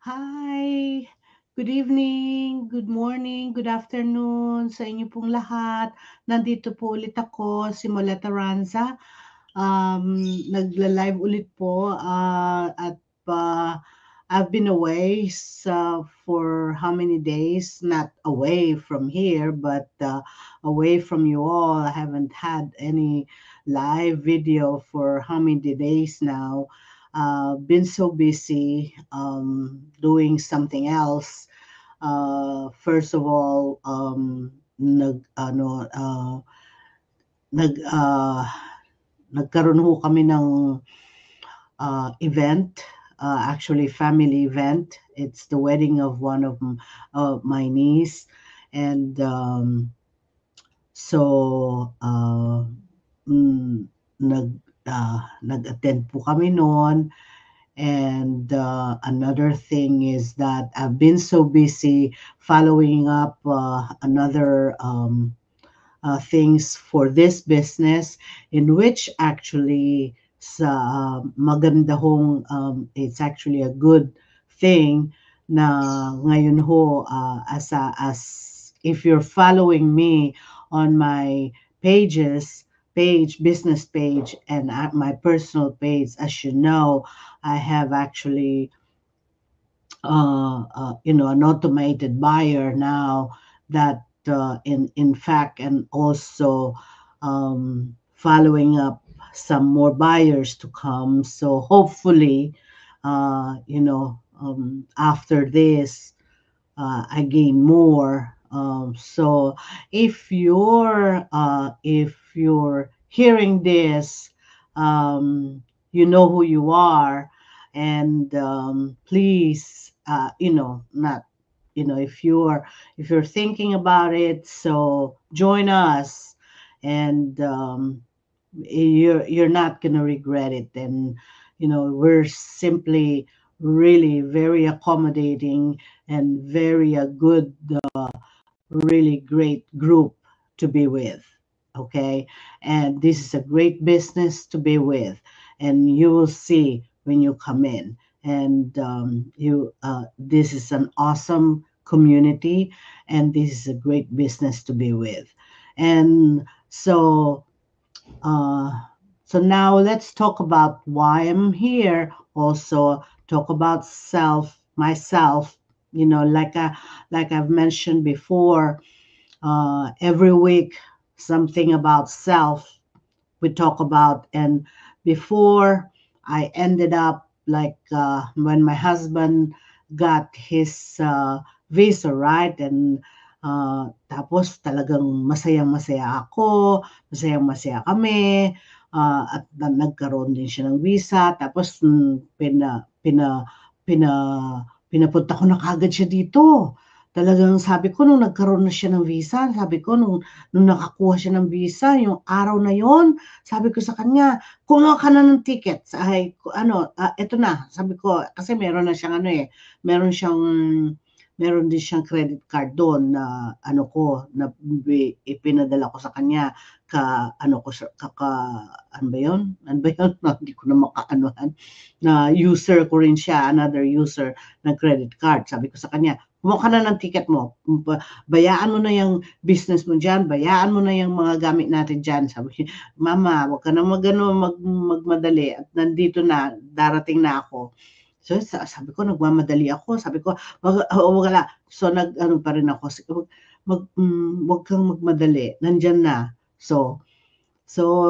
Hi! Good evening, good morning, good afternoon sa inyo pong lahat. Nandito po ulit ako, si Moleta Ranza. Nagla-live ulit po at I've been away for how many days? Not away from here, but away from you all. I haven't had any live video for how many days now. Been so busy doing something else. First of all, nag nagkaroon ho kami ng event, actually family event. It's the wedding of one of my niece, and so mm, nag nag-attend po kami noon. And another thing is that I've been so busy following up another things for this business, in which actually sa maganda hong it's actually a good thing na ngayon ho, as if you're following me on my business page, and at my personal page, as you know, I have actually an automated buyer now, that in fact, and also following up some more buyers to come. So hopefully, after this, I gain more. So if you're hearing this, you know who you are, and please, not, if you're thinking about it, so join us, and you're not gonna regret it. And we're simply really very accommodating, and very a good, really great group to be with. Okay, and this is a great business to be with, and you will see when you come in. And you this is an awesome community, and this is a great business to be with. And uh, so now let's talk about why I'm here. Also, talk about myself. Like I've mentioned before, every week something about self we talk about. And before, I ended up like, when my husband got his visa, right? And tapos talagang masayang-masaya ako, masayang-masaya kami, at nagkaroon din siya ng visa. Tapos pina pinapunta ko na kaagad siya dito. Talagang sabi ko nung nagkaroon na siya ng visa, sabi ko nung nakakuha siya ng visa, yung araw na yon, sabi ko sa kanya, kumuha ka na ng ticket. Eto na, sabi ko, kasi meron din siyang credit card doon na ipinadala ko sa kanya, ano ba yun? Ano ba yun? Hindi ko na makaanuhan. Na user ko rin siya, another user ng credit card. Sabi ko sa kanya, kumuha ka na ng ticket mo. Bayaan mo na yung business mo dyan. Bayaan mo na yung mga gamit natin dyan. Sabi ko, Mama, wag ka na magmadali. At nandito na, darating na ako. So sabi ko, nagmamadali ako. Sabi ko, wala. So nag-ano pa rin ako. Wag kang magmadali. Nandyan na. So ano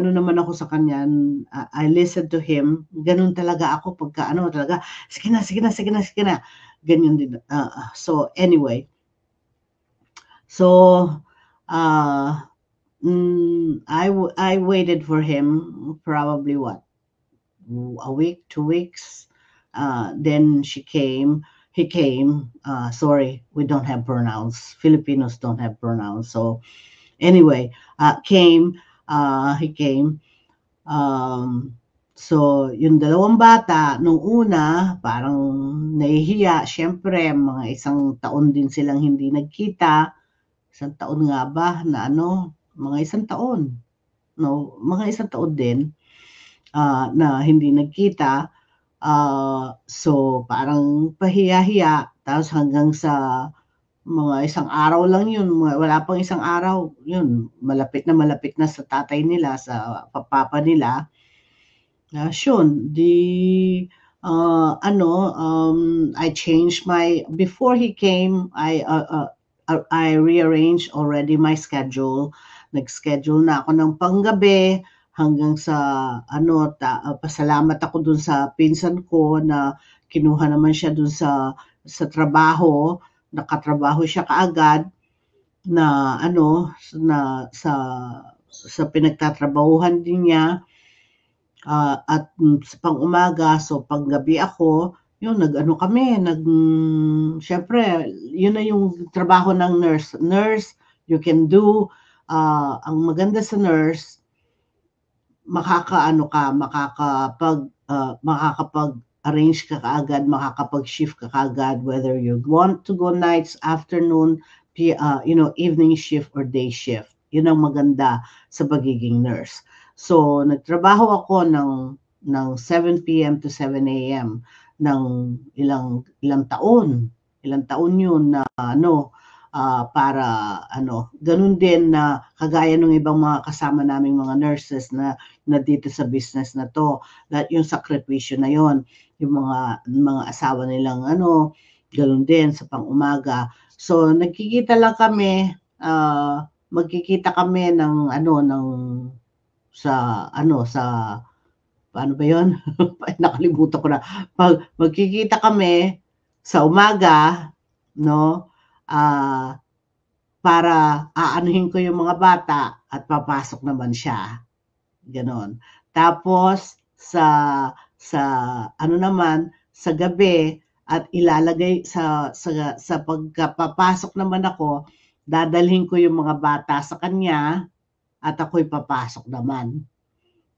naman ako sa kanya, I listened to him. Ganun talaga ako pagka talaga, sige na. Ganyan din. So anyway, so I waited for him probably what, a week, 2 weeks. Then he came. Sorry, we don't have pronouns. Filipinos don't have pronouns. So anyway, he came. So, yung dalawang bata, nung una, parang nahihiya. Siyempre, mga isang taon din silang hindi nagkita. Isang taon nga ba na mga isang taon. No, mga isang taon din na hindi nagkita. So parang pahiya-hiya, tapos hanggang sa mga isang araw lang yun, wala pang isang araw, yun, malapit na sa tatay nila, sa papa nila. Yun, I changed before he came, I rearranged already my schedule. Nag-schedule na ako ng panggabi hanggang sa pasalamat ako dun sa pinsan ko na kinuha naman siya dun sa trabaho. Nakatrabaho siya kaagad na sa pinagtatrabahuhan din niya. At sa pang-umaga, so panggabi ako, yun, syempre, yun na yung trabaho ng nurse. Nurse, you can do, ang maganda sa nurse, makakapag-arrange ka kaagad, makakapag-shift ka kaagad, whether you want to go nights, afternoon, evening shift or day shift. Yun ang maganda sa pagiging nurse. So, nagtrabaho ako ng 7 p.m. to 7 a.m. ng ilang taon. Ilang taon yun na para ganun din na kagaya ng ibang mga kasama naming mga nurses na dito sa business na to. Yung sakripisyo na yon, yung mga asawa nilang ganun din sa pang-umaga. So, nagkikita lang kami, magkikita kami ng paano ba yun? Nakalimutan ko na. Magkikita kami sa umaga, no? Para aanuhin ko yung mga bata at papasok naman siya. Ganon. Tapos sa gabi at ilalagay sa pagkapapasok naman ako, dadalhin ko yung mga bata sa kanya at ako'y papasok naman.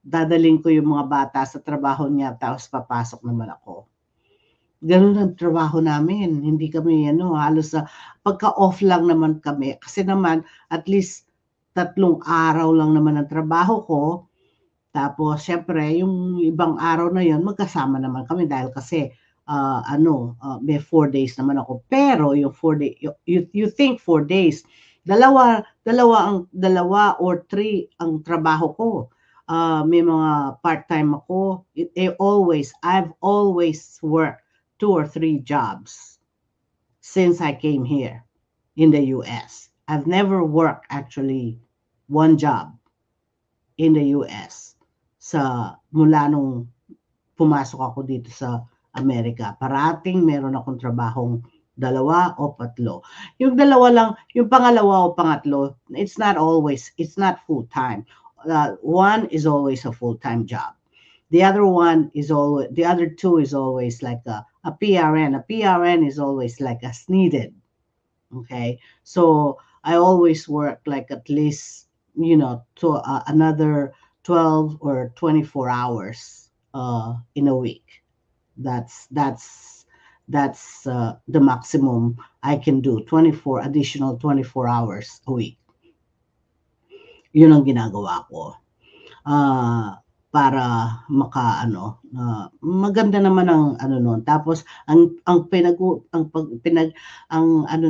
Dadalhin ko yung mga bata sa trabaho niya, tapos papasok naman ako. Ganun ang trabaho namin. Hindi kami, halos pagka-off lang naman kami. Kasi naman, at least 3 araw lang naman ang trabaho ko. Tapos, syempre, yung ibang araw na yon magkasama naman kami dahil kasi, may 4 days naman ako. Pero, yung 4 days, you think 4 days, dalawa or 3 ang trabaho ko. May mga part-time ako. I've always worked 2 or 3 jobs since I came here in the US. I've never worked actually 1 job in the US mula nung pumasok ako dito sa Amerika. Parating meron akong trabahong 2 o 3. Yung 2 lang, yung pangalawa o pangatlo, it's not full-time. One is always a full-time job. The other 2 is always like a PRN. A PRN is always like as needed. Okay, so I always work like at least to another 12 or 24 hours in a week. That's the maximum I can do. Additional 24 hours a week. Yun ang ginagawa ko. Para maganda naman ang noon. Tapos ang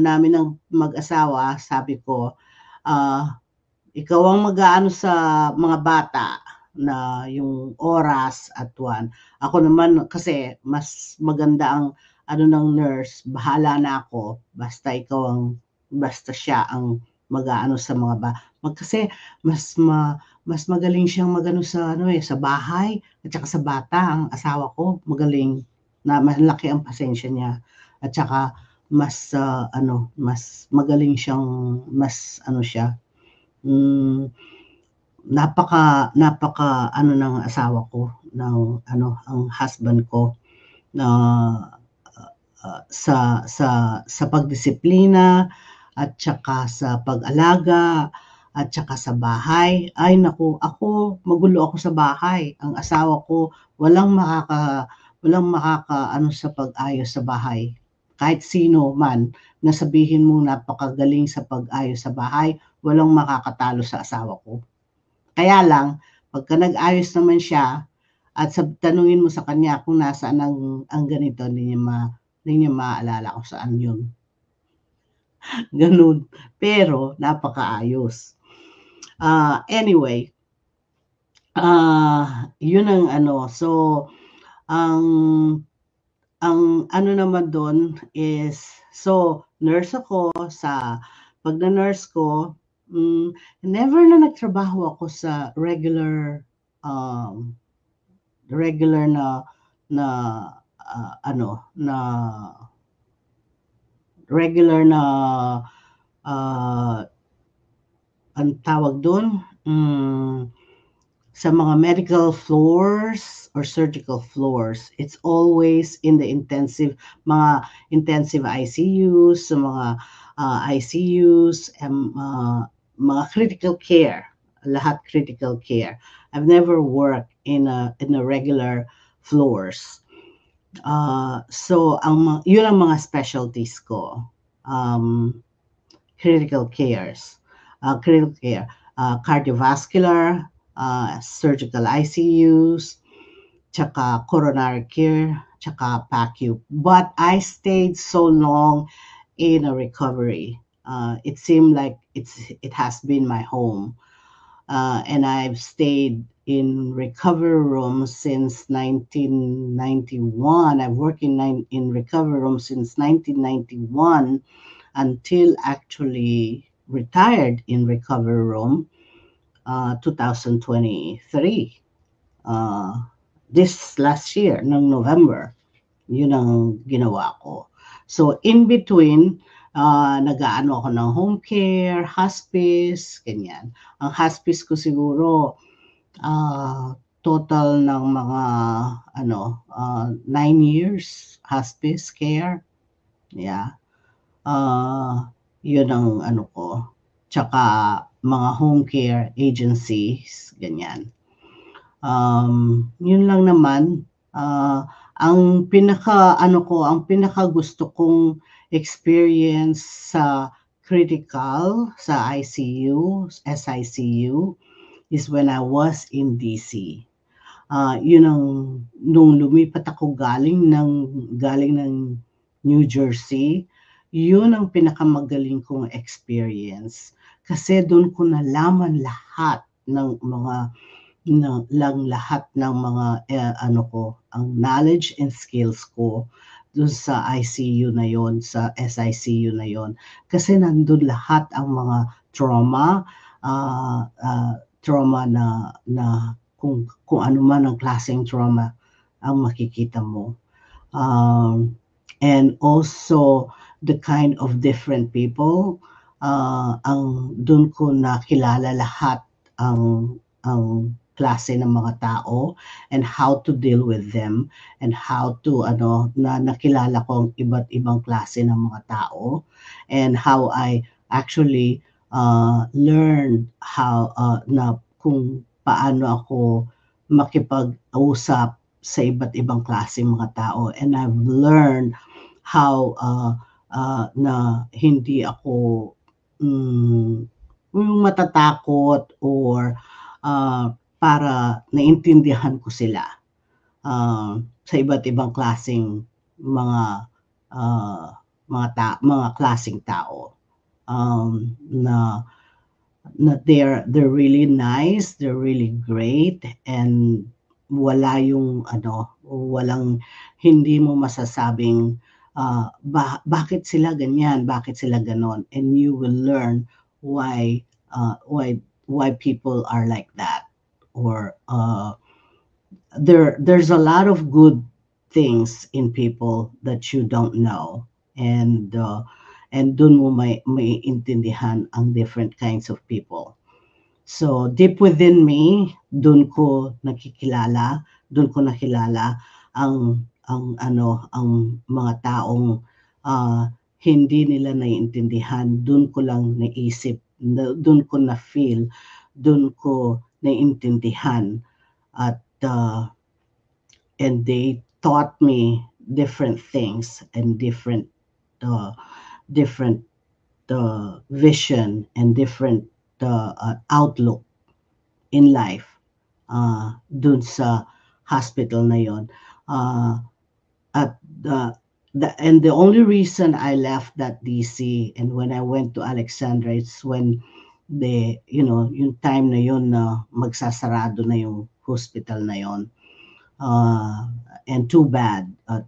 namin ng mag-asawa, sabi ko, ikaw ang mag-aano sa mga bata na yung oras at 1. Ako naman kasi mas maganda ang ng nurse, bahala na ako, basta siya ang mag-aano sa mga kasi mas magaling siyang magano sa sa bahay at saka sa bata. Ang asawa ko magaling, na malaki ang pasensya niya at saka mas magaling siyang siya. Napaka ng asawa ko, ang husband ko na sa pagdisiplina at saka sa pag-alaga at saka sa bahay. Ay naku, magulo ako sa bahay. Ang asawa ko walang makaka sa pag-ayos sa bahay. Kahit sino man na sabihin mong napakagaling sa pag-ayos sa bahay, walang makakatalo sa asawa ko. Kaya lang, pagka nag-ayos naman siya At tanungin mo sa kanya kung nasaan ang ganito, hindi niya maalala kung saan yun. Ganun. Pero, napakaayos. Anyway, yun ang ano. So, ang ano naman doon is, so, nurse ako. Pag na-nurse ko, never na nagtrabaho ako sa regular na ano na regular na ang tawag doon, sa mga medical floors or surgical floors. It's always in the mga intensive ICUs, sa mga ICUs, mga critical care, lahat critical care. I've never worked in a regular floors. So yun ang mga specialties ko. Critical care, cardiovascular, surgical ICUs, tsaka coronary care, tsaka PACU. But I stayed so long in a recovery. It seemed like it has been my home. And I've stayed in recovery rooms since 1991. I've worked in recovery rooms since 1991 until actually retired in recovery room 2023. This last year, ng November, yun ang ginawa ko. So, in between, nag-aano ako ng home care, hospice, ganyan. Ang hospice ko siguro, total ng mga 9 years hospice care. Yeah. Yun ang ano ko. Tsaka mga home care agencies, ganyan. Yun lang naman. Ang pinaka gusto kong experience sa critical, sa ICU, SICU, is when I was in DC. Yun ang, nung lumipat ako galing ng New Jersey, yun ang pinakamagaling kong experience. Kasi doon ko nalaman lahat ng mga ang knowledge and skills ko doon sa ICU na yon, sa SICU na yon. Kasi nandun lahat ang mga trauma na kung ano man ang klaseng trauma ang makikita mo. And also the kind of different people, ang doon ko nakilala lahat ang klase ng mga tao and how to deal with them and how to nakilala ko ang iba't ibang klase ng mga tao and how I actually learned how kung paano ako makipag-usap sa iba't ibang klase mga tao, and I've learned how na hindi ako matatakot or para naintindihan ko sila sa iba't ibang klaseng mga klaseng tao, na they're really nice, they're really great, and walang hindi mo masasabing bakit sila ganyan, bakit sila ganon, and you will learn why people are like that, or there's a lot of good things in people that you don't know, and dun mo may intindihan ang different kinds of people. So deep within me, dun ko nakilala ang mga taong hindi nila naiintindihan. Dun ko lang naisip, dun ko na feel, dun ko naiintindihan, at and they taught me different things and different vision and different outlook in life dun sa hospital na yon. At and the only reason I left that DC and when I went to Alexandra, it's when yung time na yun na magsasarado na yung hospital na yon. And too bad at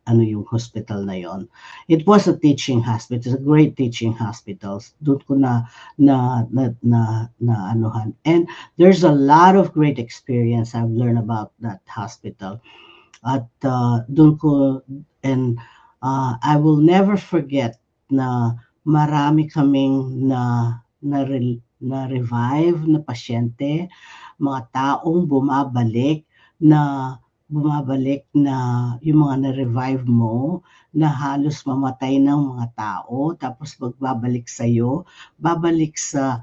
yung hospital na yon. It was a teaching hospital, a great teaching hospital. Doon ko na anuhan. And there's a lot of great experience I've learned about that hospital. At doon ko, and I will never forget na marami kaming na-revive na pasyente, mga taong bumabalik na yung mga na-revive mo na halos mamatay ng mga tao, tapos magbabalik sa'yo, babalik sa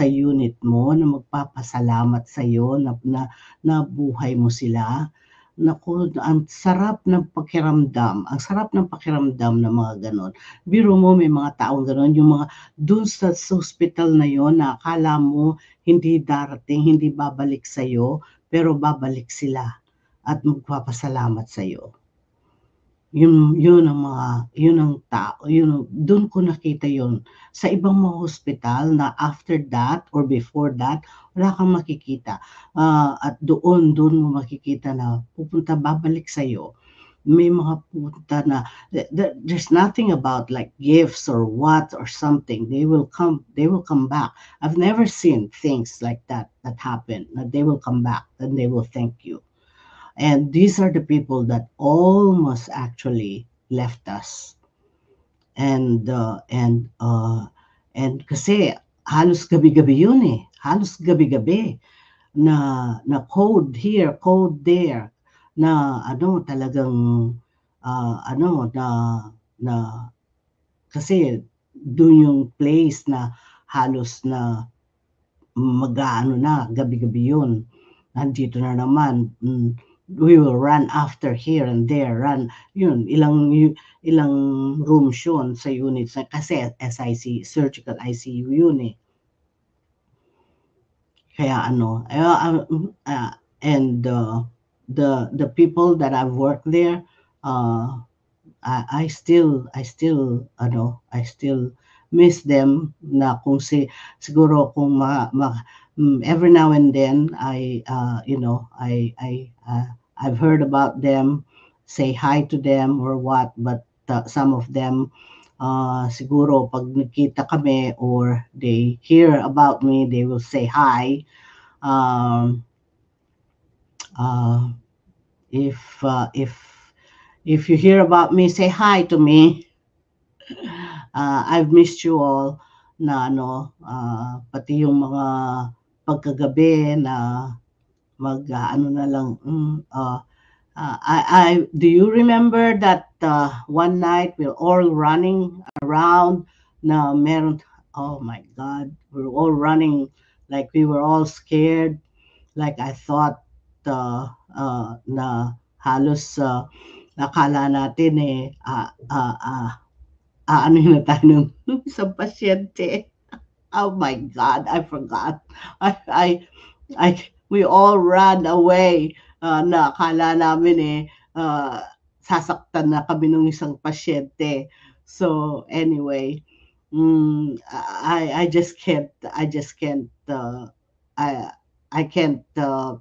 unit mo na magpapasalamat sa'yo na buhay mo sila. Naku, ang sarap ng pakiramdam ng mga ganon. Biro mo may mga taong ganon, yung mga dun sa hospital na yon na akala mo hindi darating, hindi babalik sa'yo, pero babalik sila at magpapasalamat sa'yo. Yun ang tao, dun ko nakita yun. Sa ibang mga hospital na after that or before that, wala kang makikita. At doon mo makikita na babalik sa'yo. May mga pupunta na, there's nothing about like gifts or what or something. They will come back. I've never seen things like that happen, that they will come back and they will thank you. And these are the people that almost actually left us. And kasi halos gabi-gabi yun eh. Halos gabi-gabi na code here, code there, na talagang na kasi doon yung place na halos na gabi-gabi yun. Nandito na naman, we will run after here and there, ilang rooms yun sa units kasi SIC, surgical ICU yun eh. Kaya and the people that I've worked there, I still miss them, na kung siguro kung every now and then I've heard about them, say hi to them or what, but some of them siguro pag nakita kami or they hear about me, they will say hi. If you hear about me, say hi to me. I've missed you all, na pati yung mga pagkagabi na na lang. Do you remember that one night we're all running around na meron, oh my God, we're all running like we were all scared, like I thought na halos nakala natin na tayo ng isang pasyente. Oh my God, I forgot. We all ran away na akala namin sasaktan na kami ng isang pasyente. So anyway, I just can't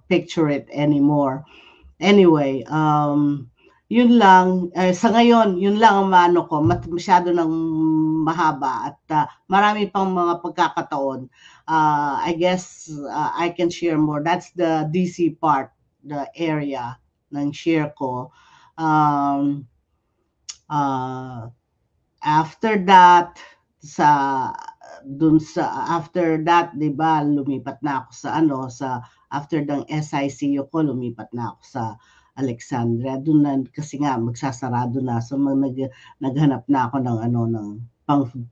picture it anymore. Anyway, yun lang, sa ngayon, yun lang ang maano ko, masyado ng mahaba at marami pang mga pagkakataon. I guess I can share more. That's the DC part, the area ng share ko. After that, after that, 'di ba, lumipat na ako sa after ng SICU ko, lumipat na ako sa Alexandria. Doon na kasi nga magsasarado na, so naghanap na ako ng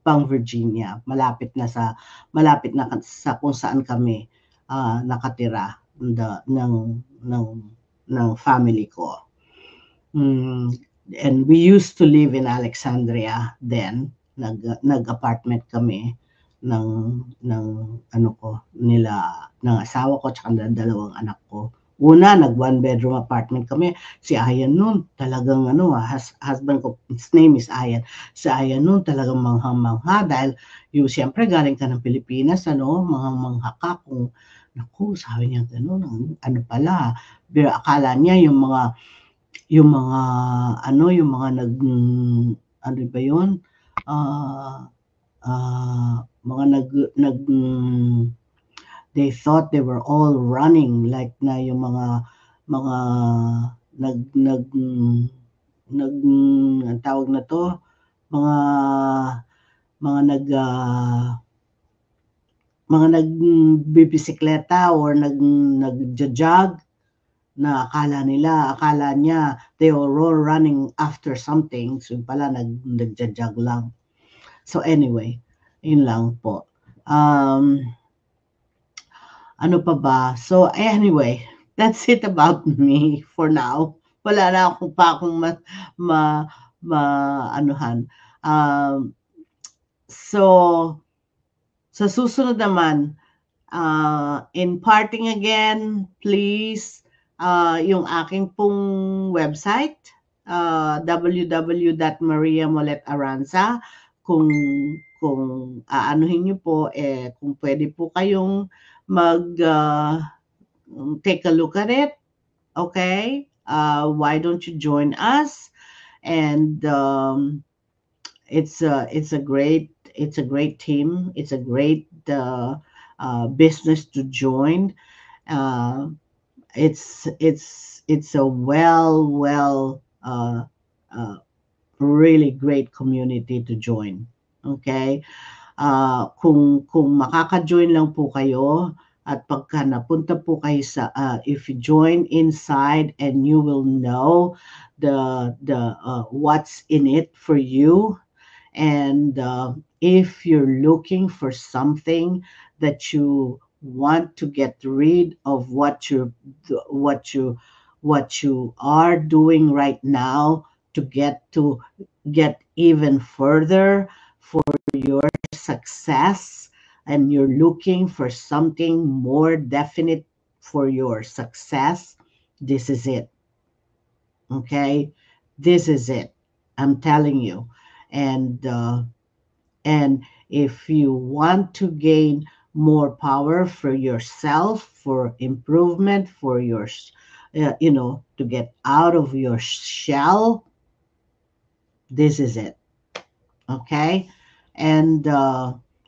pang Virginia, malapit na sa kung saan kami nakatira ng family ko. And we used to live in Alexandria then, nag-apartment kami ng ng ano ko, ng asawa ko tsaka ng dalawang anak ko. Una, nag one bedroom apartment kami. Si Ayan nun, talagang husband ko, his name is Ayan. Si Ayan nun, talagang mangha-mangha dahil yung siyempre galing ka ng Pilipinas, mangha-mangha ka kung, naku, sabi niya gano'n, ano pala, pero akala niya yung mga ano ba yun? Ah, mga they thought they were all running like na yung mga nag nag nag ang tawag na to, mga mga mga nagbibisikleta or nagja-jog na akala niya they were all running after something, so pala nagja-jog lang. So anyway, yun lang po. Ano pa ba? So anyway, that's it about me for now. Wala na akong anuhan. So sa susunod naman, in parting again, please, yung aking pong website, www.mariamoletaranza. Kung aanuhin niyo po, kung pwede po kayong take a look at it, okay? Why don't you join us? And it's a great team. It's a great business to join. It's a really great community to join. Okay? Kung makaka-join lang po kayo at pagka napunta po kayo sa if you join inside, and you will know the what's in it for you. And if you're looking for something that you want to get rid of what you are doing right now to get even further for your success, and you're looking for something more definite for your success, this is it. Okay, this is it. I'm telling you. And if you want to gain more power for yourself, for improvement, for your to get out of your shell, this is it. Okay? And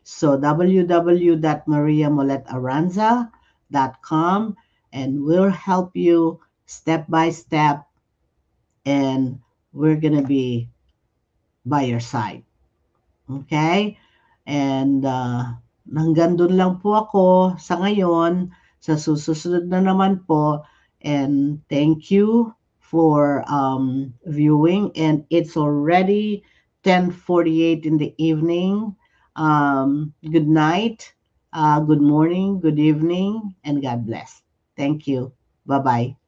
so www.mariamoletaranza.com, and we'll help you step by step, and we're going to be by your side. Okay? And hanggang doon lang po ako sa ngayon. Sa susunod na naman po. And thank you for viewing. And it's already 10:48 in the evening. Good night, good morning, good evening, and God bless. Thank you. Bye-bye.